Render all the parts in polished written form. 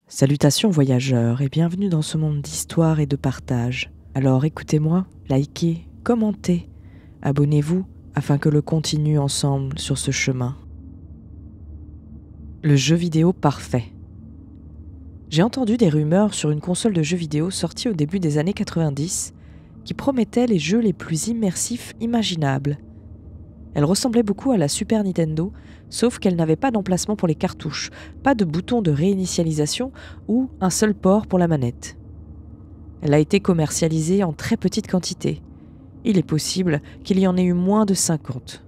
Salutations voyageurs et bienvenue dans ce monde d'histoire et de partage. Alors écoutez-moi, likez, commentez, abonnez-vous afin que l'on continue ensemble sur ce chemin. Le jeu vidéo parfait. J'ai entendu des rumeurs sur une console de jeux vidéo sortie au début des années 90 qui promettait les jeux les plus immersifs imaginables. Elle ressemblait beaucoup à la Super Nintendo, sauf qu'elle n'avait pas d'emplacement pour les cartouches, pas de bouton de réinitialisation ou un seul port pour la manette. Elle a été commercialisée en très petite quantité. Il est possible qu'il y en ait eu moins de 50.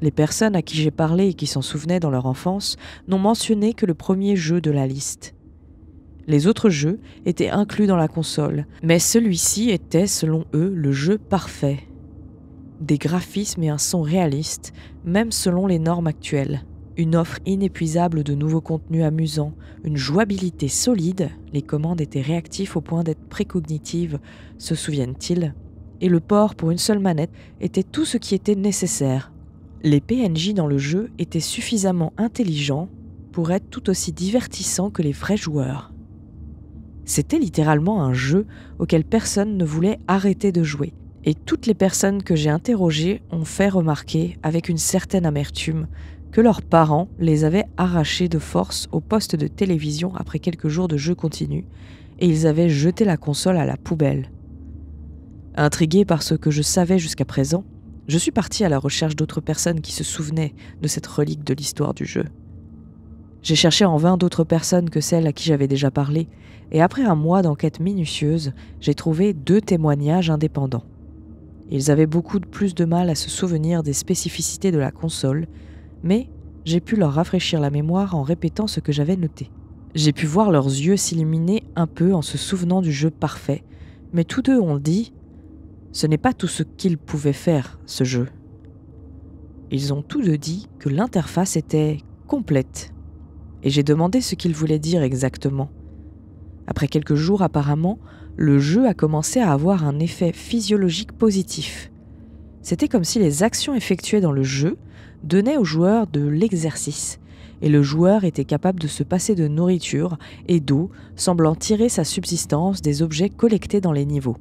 Les personnes à qui j'ai parlé et qui s'en souvenaient dans leur enfance n'ont mentionné que le premier jeu de la liste. Les autres jeux étaient inclus dans la console, mais celui-ci était, selon eux, le jeu parfait. Des graphismes et un son réaliste, même selon les normes actuelles. Une offre inépuisable de nouveaux contenus amusants, une jouabilité solide, les commandes étaient réactives au point d'être précognitives, se souviennent-ils, et le port pour une seule manette était tout ce qui était nécessaire. Les PNJ dans le jeu étaient suffisamment intelligents pour être tout aussi divertissants que les vrais joueurs. C'était littéralement un jeu auquel personne ne voulait arrêter de jouer. Et toutes les personnes que j'ai interrogées ont fait remarquer, avec une certaine amertume, que leurs parents les avaient arrachés de force au poste de télévision après quelques jours de jeu continu, et ils avaient jeté la console à la poubelle. Intrigué par ce que je savais jusqu'à présent, je suis parti à la recherche d'autres personnes qui se souvenaient de cette relique de l'histoire du jeu. J'ai cherché en vain d'autres personnes que celles à qui j'avais déjà parlé, et après un mois d'enquête minutieuse, j'ai trouvé 2 témoignages indépendants. Ils avaient beaucoup plus de mal à se souvenir des spécificités de la console, mais j'ai pu leur rafraîchir la mémoire en répétant ce que j'avais noté. J'ai pu voir leurs yeux s'illuminer un peu en se souvenant du jeu parfait, mais tous deux ont dit « ce n'est pas tout ce qu'il pouvait faire, ce jeu ». Ils ont tous deux dit que l'interface était complète, et j'ai demandé ce qu'ils voulaient dire exactement. Après quelques jours apparemment, le jeu a commencé à avoir un effet physiologique positif. C'était comme si les actions effectuées dans le jeu donnaient au joueur de l'exercice, et le joueur était capable de se passer de nourriture et d'eau, semblant tirer sa subsistance des objets collectés dans les niveaux.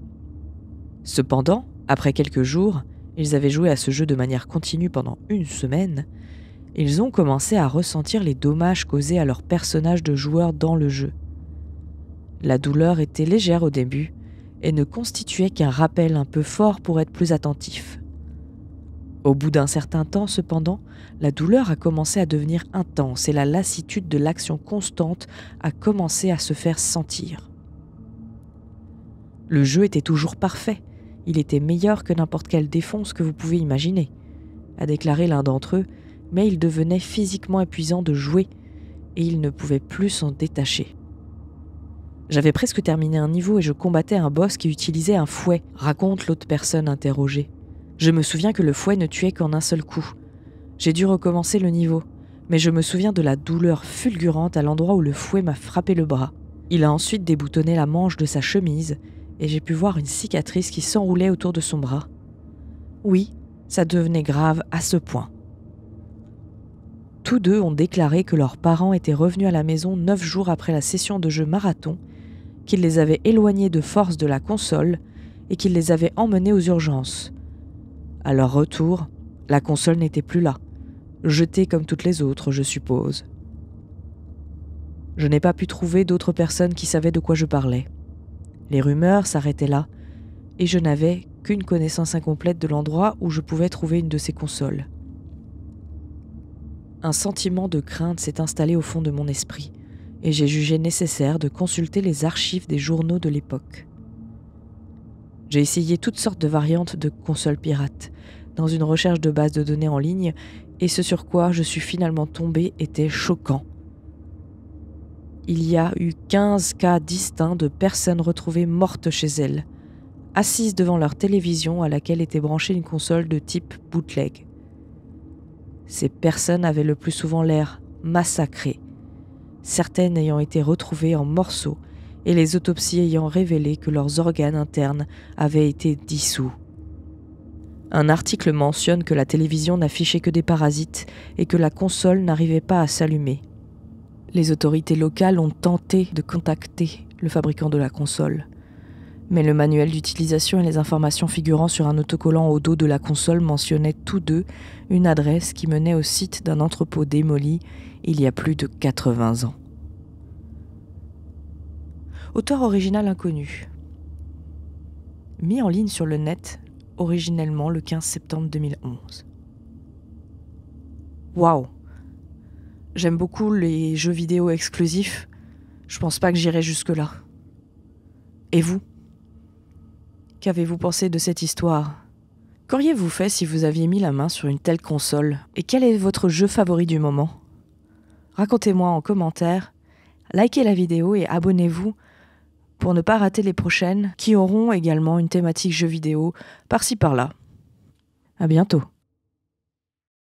Cependant, après quelques jours, ils avaient joué à ce jeu de manière continue pendant 1 semaine, ils ont commencé à ressentir les dommages causés à leur personnage de joueur dans le jeu. La douleur était légère au début et ne constituait qu'un rappel un peu fort pour être plus attentif. Au bout d'un certain temps, cependant, la douleur a commencé à devenir intense et la lassitude de l'action constante a commencé à se faire sentir. Le jeu était toujours parfait, il était meilleur que n'importe quelle défonce que vous pouvez imaginer, a déclaré l'un d'entre eux, mais il devenait physiquement épuisant de jouer et il ne pouvait plus s'en détacher. J'avais presque terminé un niveau et je combattais un boss qui utilisait un fouet, raconte l'autre personne interrogée. Je me souviens que le fouet ne tuait qu'en un seul coup. J'ai dû recommencer le niveau, mais je me souviens de la douleur fulgurante à l'endroit où le fouet m'a frappé le bras. Il a ensuite déboutonné la manche de sa chemise et j'ai pu voir une cicatrice qui s'enroulait autour de son bras. Oui, ça devenait grave à ce point. Tous deux ont déclaré que leurs parents étaient revenus à la maison 9 jours après la session de jeu marathon, qu'ils les avaient éloignés de force de la console et qu'ils les avaient emmenés aux urgences. À leur retour, la console n'était plus là, jetée comme toutes les autres, je suppose. Je n'ai pas pu trouver d'autres personnes qui savaient de quoi je parlais. Les rumeurs s'arrêtaient là, et je n'avais qu'une connaissance incomplète de l'endroit où je pouvais trouver une de ces consoles. Un sentiment de crainte s'est installé au fond de mon esprit, et j'ai jugé nécessaire de consulter les archives des journaux de l'époque. J'ai essayé toutes sortes de variantes de consoles pirates, dans une recherche de base de données en ligne, et ce sur quoi je suis finalement tombé était choquant. Il y a eu 15 cas distincts de personnes retrouvées mortes chez elles, assises devant leur télévision à laquelle était branchée une console de type bootleg. Ces personnes avaient le plus souvent l'air massacrées, certaines ayant été retrouvées en morceaux et les autopsies ayant révélé que leurs organes internes avaient été dissous. Un article mentionne que la télévision n'affichait que des parasites et que la console n'arrivait pas à s'allumer. Les autorités locales ont tenté de contacter le fabricant de la console, mais le manuel d'utilisation et les informations figurant sur un autocollant au dos de la console mentionnaient tous deux une adresse qui menait au site d'un entrepôt démoli il y a plus de 80 ans. Auteur original inconnu. Mis en ligne sur le net, originellement le 15 septembre 2011. Waouh! J'aime beaucoup les jeux vidéo exclusifs. Je pense pas que j'irai jusque-là. Et vous? Qu'avez-vous pensé de cette histoire? Qu'auriez-vous fait si vous aviez mis la main sur une telle console? Et quel est votre jeu favori du moment? Racontez-moi en commentaire, likez la vidéo et abonnez-vous pour ne pas rater les prochaines qui auront également une thématique jeux vidéo par-ci par-là. À bientôt.